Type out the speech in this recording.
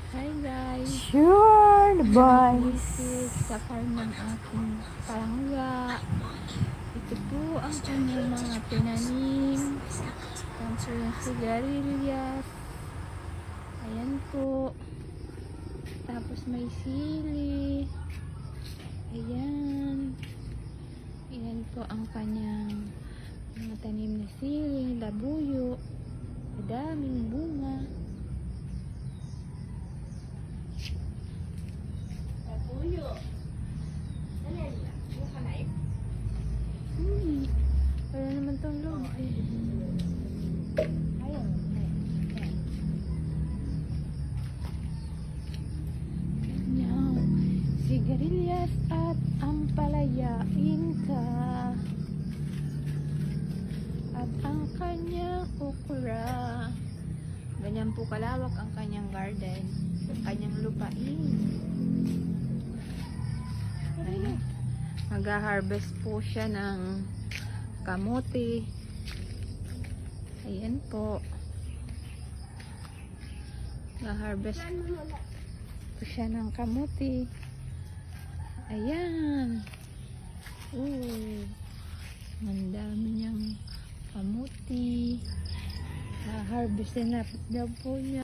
Hi guys! Sure, boys. This is sa farm ng aking palangga. Ito po ang kanyang mga tinanim. Yan po yung sigarilyas. Ayan po. Tapos may sili. Ayan. Ayan po ang kanyang mga tanim na sili, labuyo. Madaming bunga. Hindi. Wala naman tong loob eh. Ayaw. Ganyan. Sigarilyas at ampalayain ka. At ang kanyang okra. Ganyan po kalawak ang kanyang garden. Ang kanyang lupain. Ayan. Mag-harvest po siya ng kamote. Ayan po. Mag-harvest po siya ng kamote. Ayan. Ang dami niyang kamote. Harvest na daw po niya.